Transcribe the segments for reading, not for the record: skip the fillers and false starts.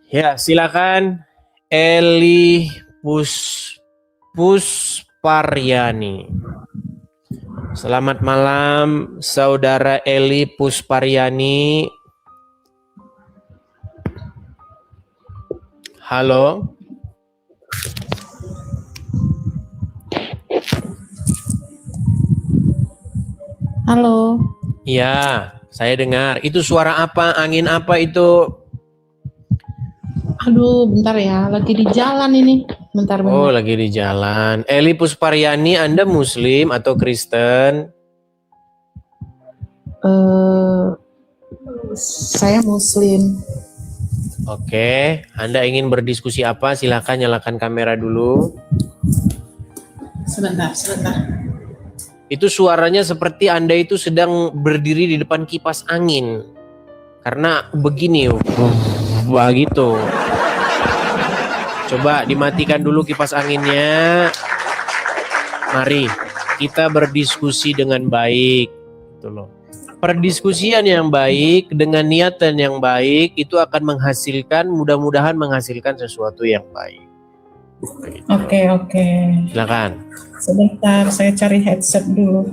Ya, silakan Eli Pusparyani. Selamat malam, Saudara Eli Pusparyani. Halo. Halo. Ya, saya dengar. Itu suara apa? Angin apa itu? Aduh, bentar ya. Lagi di jalan ini. Bentar. Oh, lagi di jalan. Eli Pusparyani, Anda Muslim atau Kristen? Saya Muslim. Oke, Anda ingin berdiskusi apa? Silakan nyalakan kamera dulu. Sebentar. Itu suaranya seperti Anda itu sedang berdiri di depan kipas angin. Karena begini, begitu. Coba dimatikan dulu kipas anginnya. Mari kita berdiskusi dengan baik. Gitu loh. Perdiskusian yang baik dengan niatan yang baik itu akan menghasilkan, mudah-mudahan menghasilkan sesuatu yang baik. Gitu. Oke. Silakan. Sebentar, saya cari headset dulu.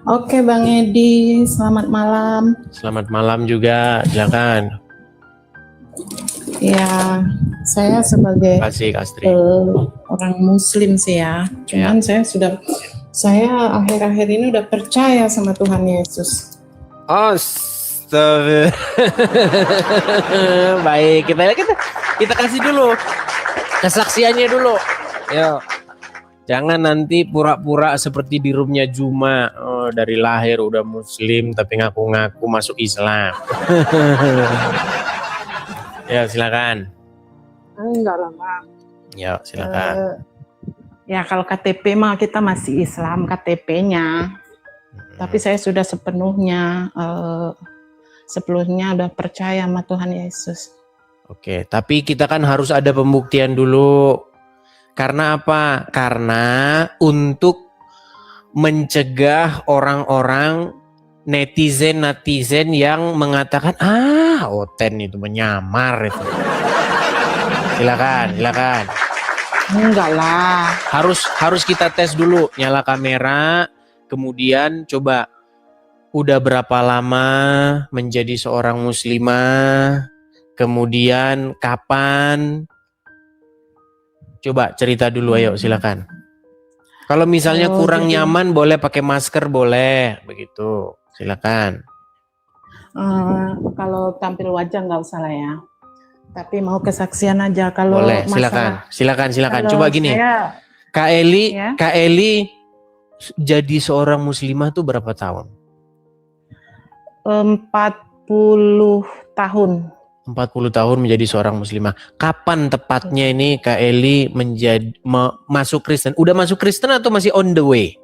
Oke, Bang Edi, selamat malam. Selamat malam juga, silakan. Ya, saya sebagai orang Muslim sih ya. Cuman ya. saya akhir-akhir ini udah percaya sama Tuhan Yesus. Astaga. Baik, kita kasih dulu kesaksiannya dulu. Yo. Jangan nanti pura-pura seperti di roomnya Juma. Oh, dari lahir udah Muslim tapi ngaku-ngaku masuk Islam. Ya, silakan. Enggak lah, Bang. Ya, silakan. Ya, kalau KTP mah kita masih Islam KTP-nya. Tapi saya sudah sepenuhnya udah percaya sama Tuhan Yesus. Oke, tapi kita kan harus ada pembuktian dulu. Karena apa? Karena untuk mencegah orang-orang netizen yang mengatakan Oten itu menyamar itu. Silakan. Enggak lah. Harus kita tes dulu, nyala kamera, kemudian coba udah berapa lama menjadi seorang muslimah, kemudian kapan? Coba cerita dulu, ayo silakan. Kalau misalnya kurang nyaman boleh pakai masker, boleh begitu. Silakan. Kalau tampil wajah nggak usah lah ya. Tapi mau kesaksian aja kalau boleh, silakan. Coba gini. Kak Eli jadi seorang muslimah tuh berapa tahun? 40 tahun. 40 tahun menjadi seorang muslimah. Kapan tepatnya ini Kak Eli masuk Kristen? Udah masuk Kristen atau masih on the way?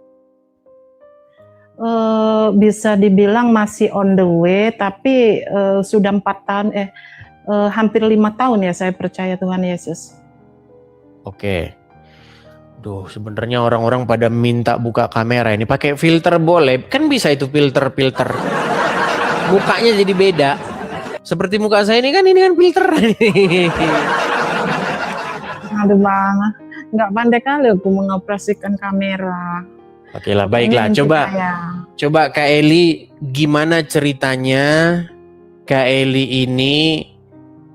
Bisa dibilang masih on the way, tapi sudah 4 tahun, hampir 5 tahun ya saya percaya Tuhan Yesus. Oke. Duh, sebenarnya orang-orang pada minta buka kamera ini. Pakai filter boleh? Kan bisa itu filter. Mukanya jadi beda. Seperti muka saya ini kan filter. Aduh Bang, nggak pandai kali aku mengoperasikan kamera. Oke lah, baiklah. Coba Kak Eli, gimana ceritanya Kak Eli ini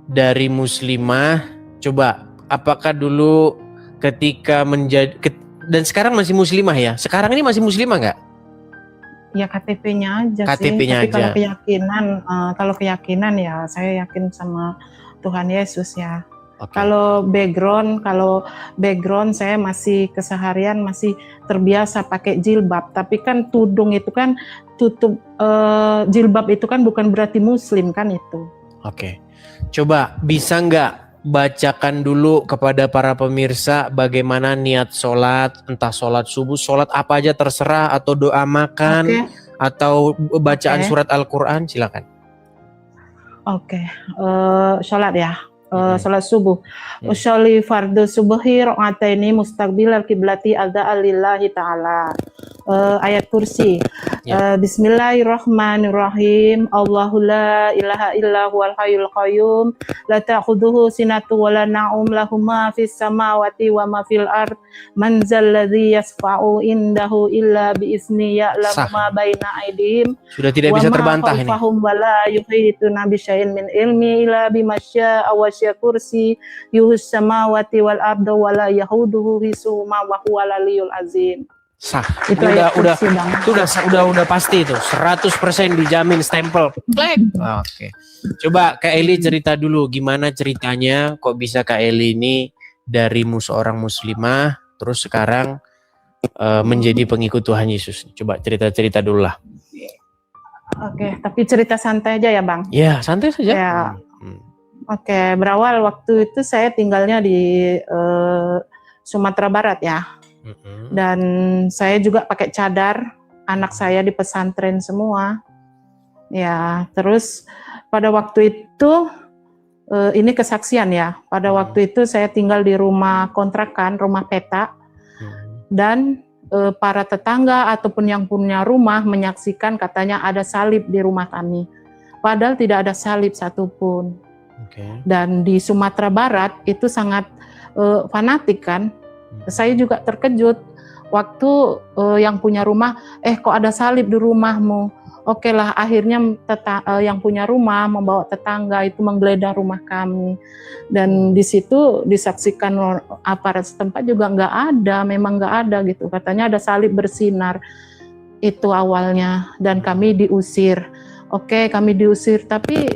dari muslimah? Coba, apakah dulu ketika dan sekarang masih muslimah ya? Sekarang ini masih muslimah nggak? Ya KTP-nya aja sih. Tapi kalau keyakinan ya saya yakin sama Tuhan Yesus ya. Okay. Kalau background saya masih keseharian masih terbiasa pakai jilbab. Tapi kan tudung itu kan tutup jilbab itu kan bukan berarti muslim kan itu. Oke. Coba bisa nggak bacakan dulu kepada para pemirsa bagaimana niat sholat, entah sholat subuh, sholat apa aja terserah, atau doa makan, atau bacaan surat Al-Quran, silakan. Sholat ya, sholat subuh. Usolli fardu subuhi ro'ataini mustaqbilal kiblati alda alillahi ta'ala. Ayat kursi. Ya. Bismillahirrahmanirrahim. Allahu la ilaha illa huwal hayyul qayyum. La ta'khudhuhu sinatu wa la na'um, lahu ma fis samawati wa ma fil ard. Man zal ladzi yasfa'u indahu illa bi izni, Sah. ya'lamu ma baina aydihim Sudah tidak wa bisa ma terbantah ini. khalfahum wa la yuhituna bi syai'in min ilmi illa bima syaa wa sya kursi yuhus samawati wal arda wa la yahuduhu hisuhuma wa huwal aliyyul azim. Sah. Itu Ini ayat kursi, Bang. itu udah pasti itu. 100% dijamin stempel. Klik. Oke. Coba Kak Eli cerita dulu gimana ceritanya kok bisa Kak Eli ini dari seorang muslimah terus sekarang menjadi pengikut Tuhan Yesus. Coba cerita-cerita dulu lah. Oke, tapi cerita santai aja ya, Bang. Ya, santai saja. Ya. Oke, berawal waktu itu saya tinggalnya di Sumatera Barat ya. Dan saya juga pakai cadar, anak saya di pesantren semua. Ya, terus pada waktu itu ini kesaksian ya. Pada waktu itu saya tinggal di rumah kontrakan, rumah peta. Dan para tetangga ataupun yang punya rumah menyaksikan katanya ada salib di rumah kami. Padahal tidak ada salib satupun. Dan di Sumatera Barat itu sangat fanatik kan. Saya juga terkejut waktu yang punya rumah, kok ada salib di rumahmu? Oke lah, akhirnya yang punya rumah membawa tetangga itu menggeledah rumah kami. Dan di situ disaksikan aparat setempat juga nggak ada, memang nggak ada gitu. Katanya ada salib bersinar. Itu awalnya, dan kami diusir. Oke, kami diusir, tapi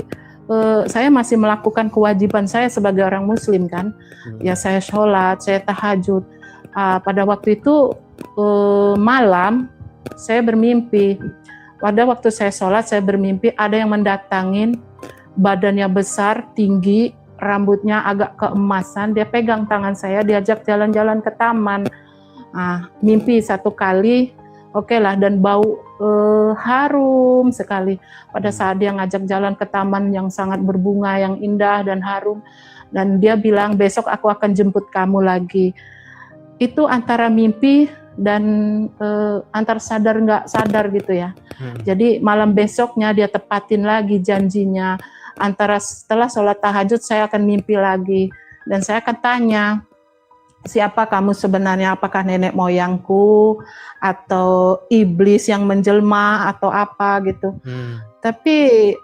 saya masih melakukan kewajiban saya sebagai orang muslim kan. Ya saya sholat, saya tahajud. Pada waktu itu malam saya bermimpi. Pada waktu saya sholat saya bermimpi ada yang mendatangin, badannya besar, tinggi, rambutnya agak keemasan. Dia pegang tangan saya, diajak jalan-jalan ke taman. Mimpi satu kali, oke lah, dan bau harum sekali pada saat dia ngajak jalan ke taman yang sangat berbunga, yang indah dan harum. Dan dia bilang, besok aku akan jemput kamu lagi. Itu antara mimpi dan antar sadar nggak sadar gitu ya. Jadi malam besoknya dia tepatin lagi janjinya. Antara setelah sholat tahajud saya akan mimpi lagi. Dan saya akan tanya, siapa kamu sebenarnya? Apakah nenek moyangku atau iblis yang menjelma atau apa gitu. Tapi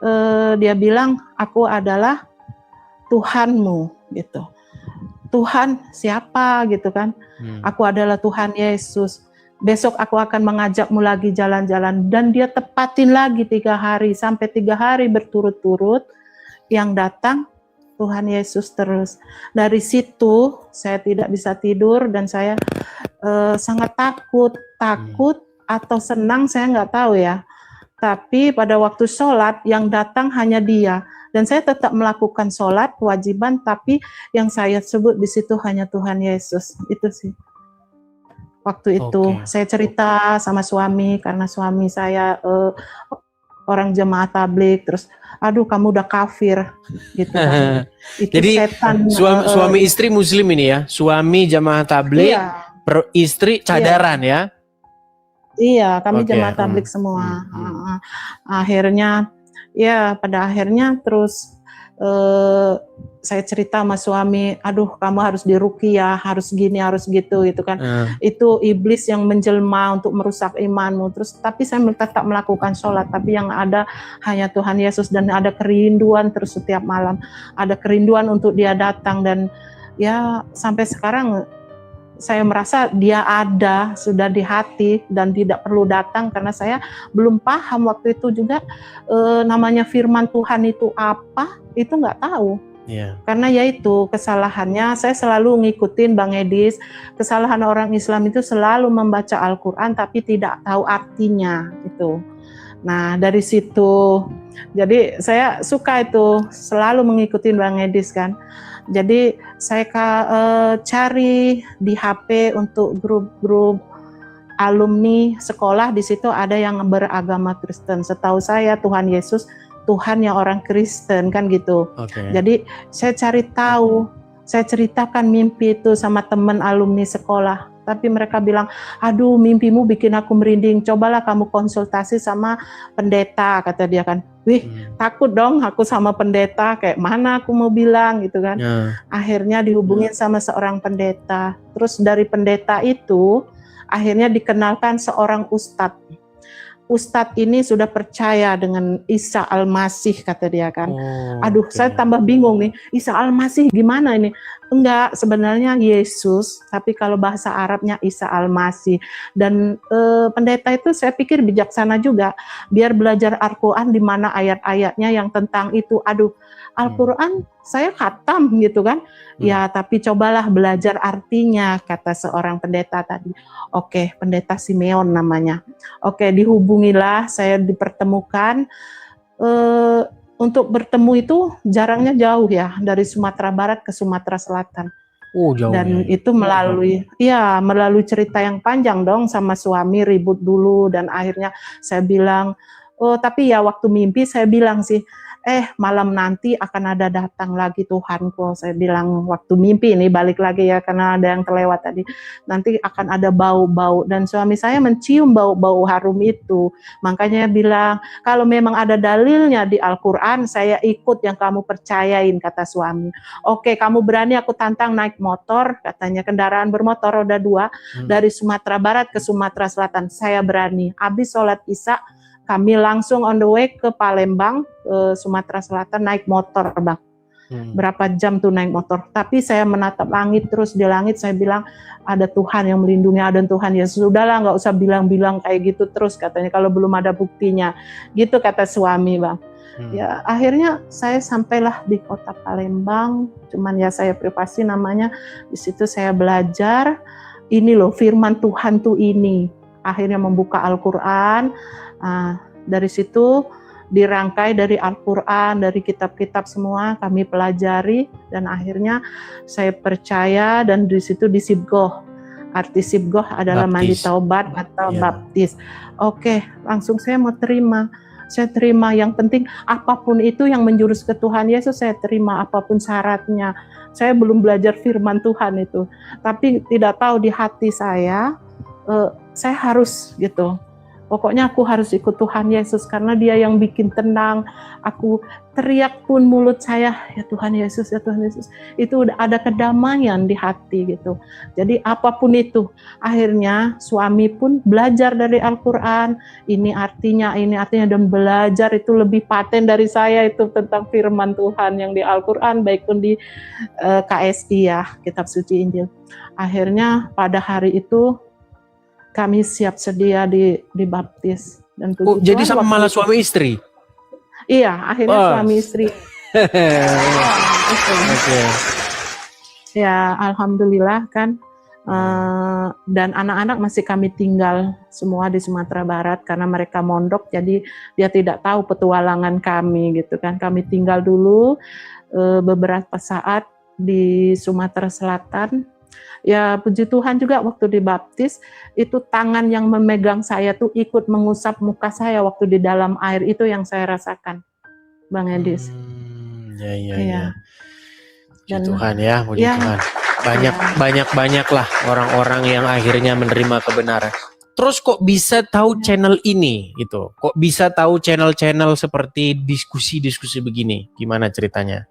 dia bilang, aku adalah Tuhanmu gitu. Tuhan siapa gitu kan? Aku adalah Tuhan Yesus. Besok aku akan mengajakmu lagi jalan-jalan. Dan dia tepatin lagi 3 hari sampai 3 hari berturut-turut. Yang datang Tuhan Yesus terus. Dari situ saya tidak bisa tidur dan saya sangat takut atau senang saya nggak tahu ya. Tapi pada waktu sholat yang datang hanya dia. Dan saya tetap melakukan sholat kewajiban, tapi yang saya sebut di situ hanya Tuhan Yesus. Itu sih. Waktu itu saya cerita sama suami, karena suami saya orang jemaah tablik, terus aduh kamu udah kafir gitu kan. Itu jadi setan, suami istri muslim ini ya, suami jemaah tablik, iya, istri cadaran ya. Iya, kami jemaah tablik semua. Akhirnya ya pada akhirnya terus saya cerita sama suami, aduh kamu harus diruqyah, harus gini, harus gitu kan. Itu iblis yang menjelma untuk merusak imanmu. Terus tapi saya tetap melakukan sholat, tapi yang ada hanya Tuhan Yesus. Dan ada kerinduan terus setiap malam, ada kerinduan untuk dia datang. Dan ya sampai sekarang saya merasa dia ada, sudah di hati dan tidak perlu datang, karena saya belum paham waktu itu juga namanya firman Tuhan itu apa, itu nggak tahu. Karena yaitu kesalahannya, saya selalu ngikutin Bang Edis, kesalahan orang Islam itu selalu membaca Al-Quran tapi tidak tahu artinya itu. Nah dari situ, jadi saya suka itu selalu mengikuti Bang Edis kan. Jadi saya cari di HP untuk grup-grup alumni sekolah, di situ ada yang beragama Kristen. Setahu saya Tuhan Yesus Tuhan yang orang Kristen kan gitu. Jadi saya cari tahu, saya ceritakan mimpi itu sama teman alumni sekolah. tapi mereka bilang, aduh mimpimu bikin aku merinding, cobalah kamu konsultasi sama pendeta, kata dia kan. Wih, takut dong aku sama pendeta, kayak mana aku mau bilang gitu kan. Akhirnya dihubungin sama seorang pendeta, terus dari pendeta itu akhirnya dikenalkan seorang ustadz. Ustadz ini sudah percaya dengan Isa Al-Masih, kata dia kan. Aduh, saya tambah bingung nih, Isa Al-Masih gimana ini? Enggak, sebenarnya Yesus, tapi kalau bahasa Arabnya Isa Al-Masih. Dan pendeta itu saya pikir bijaksana juga, biar belajar Al-Quran di mana ayat-ayatnya yang tentang itu. Aduh, Al-Quran saya khatam gitu kan. Ya, tapi cobalah belajar artinya, kata seorang pendeta tadi. Oke, pendeta Simeon namanya. Oke, dihubungilah, saya dipertemukan. Untuk bertemu itu jaraknya jauh ya, dari Sumatera Barat ke Sumatera Selatan. Jauh. Dan itu melalui cerita yang panjang dong, sama suami ribut dulu, dan akhirnya saya bilang, tapi ya waktu mimpi saya bilang sih, malam nanti akan ada datang lagi Tuhanku. Saya bilang waktu mimpi ini, balik lagi ya karena ada yang terlewat tadi. Nanti akan ada bau-bau, dan suami saya mencium bau-bau harum itu. Makanya bilang, kalau memang ada dalilnya di Al-Quran, saya ikut yang kamu percayain, kata suami. Oke, kamu berani aku tantang naik motor, katanya kendaraan bermotor roda 2, dari Sumatera Barat ke Sumatera Selatan. Saya berani. Habis sholat Isya, kami langsung on the way ke Palembang, ke Sumatera Selatan, naik motor, Bang. Berapa jam tuh naik motor. Tapi saya menatap langit, terus di langit saya bilang, ada Tuhan yang melindungi, ada Tuhan. Ya sudahlah, nggak usah bilang-bilang kayak gitu terus, katanya, kalau belum ada buktinya. Gitu kata suami, Bang. Ya akhirnya saya sampailah di kota Palembang, cuman ya saya privasi namanya. Di situ saya belajar, ini loh firman Tuhan tuh ini. Akhirnya membuka Al-Quran. Dari situ dirangkai dari Al-Quran, dari kitab-kitab semua kami pelajari, dan akhirnya saya percaya, dan di situ disibgoh. Arti sibgoh adalah mandi taubat atau baptis. Oke, langsung saya mau terima. Saya terima, yang penting apapun itu yang menjurus ke Tuhan Yesus saya terima, apapun syaratnya. Saya belum belajar firman Tuhan itu, tapi tidak tahu di hati saya harus gitu. Pokoknya aku harus ikut Tuhan Yesus karena Dia yang bikin tenang. Aku teriak pun mulut saya, ya Tuhan Yesus, ya Tuhan Yesus. Itu udah ada kedamaian di hati gitu. Jadi apapun itu, akhirnya suami pun belajar dari Al-Quran. Ini artinya, dan belajar itu lebih paten dari saya itu tentang firman Tuhan yang di Al-Quran, baik pun di KSI ya, Kitab Suci Injil. Akhirnya pada hari itu kami siap sedia dibaptis, dan jadi sama malah suami istri. Iya, akhirnya suami istri. Ya, alhamdulillah kan. Dan anak-anak masih kami tinggal semua di Sumatera Barat karena mereka mondok, jadi dia tidak tahu petualangan kami gitu kan. Kami tinggal dulu beberapa saat di Sumatera Selatan. Ya puji Tuhan juga waktu dibaptis itu tangan yang memegang saya tuh ikut mengusap muka saya waktu di dalam air, itu yang saya rasakan, Bang Edis. Ya. Puji Tuhan ya, puji Tuhan. Banyak lah orang-orang yang akhirnya menerima kebenaran. Terus kok bisa tahu channel ini gitu? Kok bisa tahu channel-channel seperti diskusi-diskusi begini? Gimana ceritanya?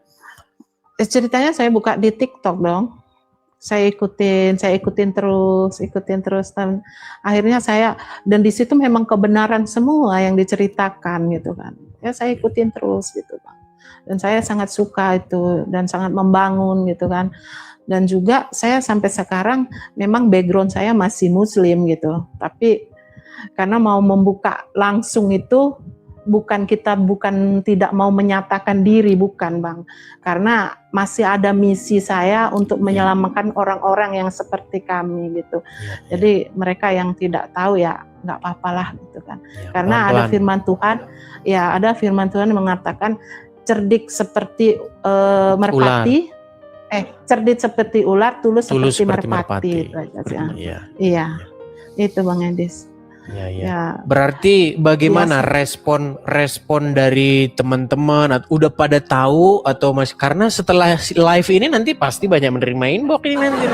Ceritanya saya buka di TikTok dong. Saya ikutin terus, dan akhirnya dan di situ memang kebenaran semua yang diceritakan gitu kan. Ya saya ikutin terus gitu Bang. Dan saya sangat suka itu dan sangat membangun gitu kan. Dan juga saya sampai sekarang memang background saya masih Muslim gitu. Tapi karena mau membuka langsung itu bukan tidak mau menyatakan diri, bukan Bang. Karena masih ada misi saya untuk menyelamatkan orang-orang yang seperti kami gitu. Jadi mereka yang tidak tahu ya nggak apa-apalah gitu kan. Karena ada firman Tuhan, ada firman Tuhan yang mengatakan cerdik seperti merpati, cerdik seperti ular, tulus seperti merpati. Iya. Itu Bang Edis. Ya. Berarti bagaimana respon dari teman-teman? Udah pada tahu atau masih? Karena setelah live ini nanti pasti banyak menerima inbox ini nanti.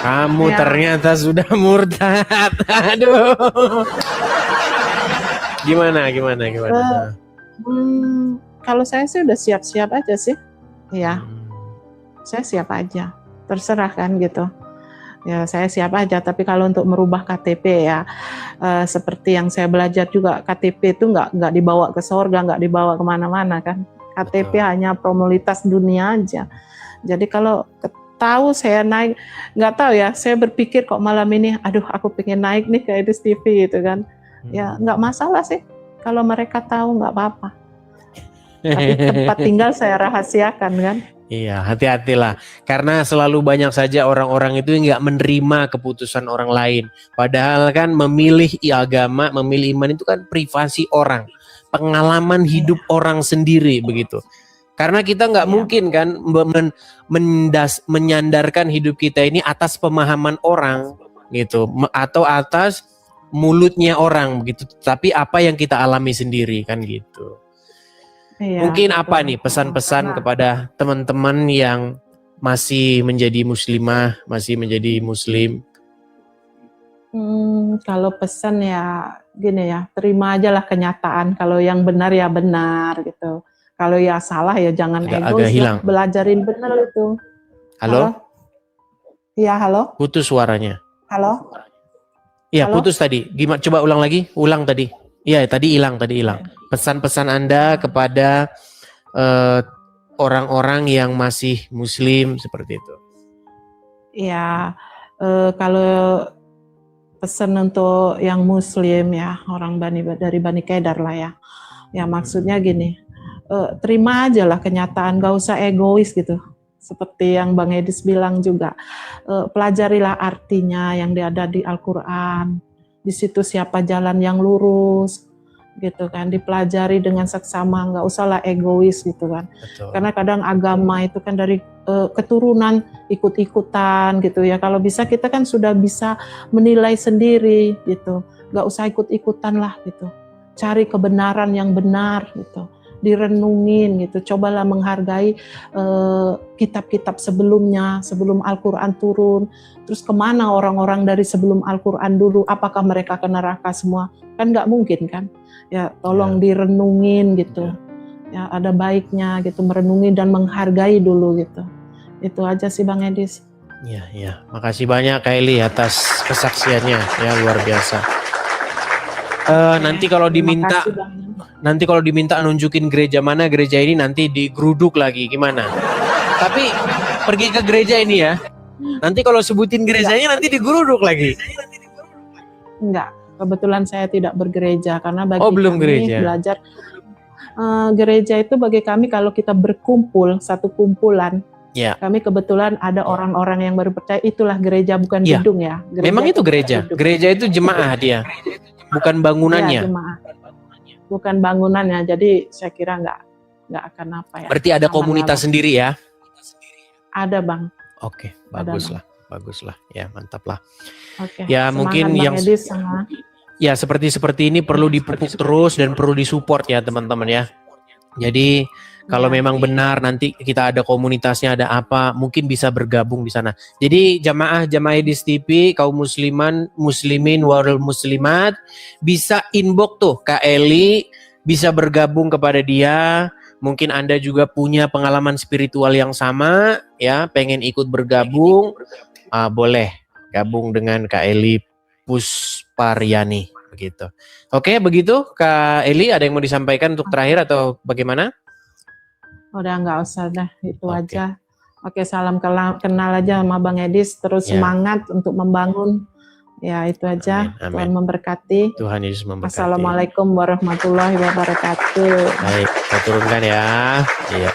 Kamu Ya. ternyata sudah murtad. Aduh. Gimana? Eh, kalau saya sih udah siap-siap aja sih. Ya, saya siap aja. Terserah kan gitu. Ya, saya siap aja. Tapi kalau untuk merubah KTP ya, seperti yang saya belajar juga, KTP itu nggak dibawa ke surga, nggak dibawa kemana-mana kan. KTP Betul. hanya formalitas dunia aja. Jadi kalau tahu saya naik, nggak tahu ya, saya berpikir kok malam ini, aduh aku pengen naik nih ke Edis TV gitu kan. Ya nggak masalah sih, kalau mereka tahu nggak apa-apa. Tapi tempat tinggal saya rahasiakan kan. Iya, hati-hatilah. Karena selalu banyak saja orang-orang itu yang nggak menerima keputusan orang lain. Padahal kan memilih agama, memilih iman itu kan privasi orang. Pengalaman hidup orang sendiri begitu. Karena kita nggak Iya. mungkin kan menyandarkan hidup kita ini atas pemahaman orang gitu. Atau atas mulutnya orang begitu. Tapi apa yang kita alami sendiri kan gitu. Iya, Mungkin betul. apa nih pesan-pesan Karena- kepada teman-teman yang masih menjadi muslimah, masih menjadi muslim? Kalau pesan ya gini ya, terima aja lah kenyataan. Kalau yang benar ya benar gitu. Kalau ya salah ya jangan Agak egois hilang. lah, belajarin benar itu. Halo? Iya, halo? Putus suaranya. Halo? Iya, Halo? putus tadi. Gimana? Coba ulang lagi. Ulang tadi. Iya, tadi hilang. Pesan-pesan Anda kepada orang-orang yang masih muslim seperti itu. Ya, kalau pesan untuk yang muslim ya, orang dari Bani Kedar lah ya. Ya maksudnya gini, terima aja lah kenyataan, gak usah egois gitu. Seperti yang Bang Edis bilang juga, pelajarilah artinya yang ada di Al-Quran. Di situ siapa jalan yang lurus, gitu kan. Dipelajari dengan seksama, nggak usahlah egois gitu kan. Betul. Karena kadang agama itu kan dari keturunan ikut-ikutan gitu ya. Kalau bisa kita kan sudah bisa menilai sendiri gitu. Nggak usah ikut-ikutan lah gitu. Cari kebenaran yang benar gitu. Direnungin gitu. Cobalah menghargai kitab-kitab sebelumnya, sebelum Al-Quran turun. Terus kemana orang-orang dari sebelum Al-Quran dulu? Apakah mereka ke neraka semua? Kan nggak mungkin kan? Ya tolong direnungin gitu. Ya ada baiknya gitu, merenungi dan menghargai dulu gitu. Itu aja sih Bang Edis. Iya. Makasih banyak Kak Eli atas kesaksiannya, ya luar biasa. Nanti kalau diminta, nunjukin gereja mana, gereja ini nanti digeruduk lagi gimana? Tapi pergi ke gereja ini ya. Nanti kalau sebutin gerejanya nanti digeruduk lagi. Enggak, kebetulan saya tidak bergereja karena bagi belum kami gereja. belajar gereja itu bagi kami kalau kita berkumpul satu kumpulan. Ya. Kami kebetulan ada orang-orang yang baru percaya, itulah gereja, bukan Ya. gedung ya. Gereja Memang itu gereja. hidup. Gereja itu jemaah dia, bukan bangunannya. Ya, jemaah. Bukan bangunannya. Jadi saya kira nggak akan apa ya. Berarti ada aman komunitas lah. sendiri ya? Ada Bang. Oke, Ada, bagus lah. Ya mantap lah. Oke. Ya Semangat mungkin Bang yang Edis sama. ya seperti ini perlu dipupuk terus dan perlu disupport ya teman-teman ya. Jadi kalau Ya. memang benar nanti kita ada komunitasnya, ada apa, mungkin bisa bergabung di sana. Jadi jamaah Edis TV, kaum muslimin, warul muslimat, bisa inbox tuh Kak Eli, bisa bergabung kepada dia. Mungkin Anda juga punya pengalaman spiritual yang sama, ya, pengen ikut bergabung, boleh gabung dengan Kak Eli Pusparyani, begitu. Oke, begitu Kak Eli, ada yang mau disampaikan untuk terakhir atau bagaimana? Udah nggak usah dah, itu Oke. aja. Oke, salam kenal aja sama Bang Edis, terus Ya. semangat untuk membangun. Ya, itu aja. Amin, amin. Tuhan memberkati. Tuhan Yesus memberkati. Assalamualaikum warahmatullahi wabarakatuh. Baik, saya turunkan ya. Iya.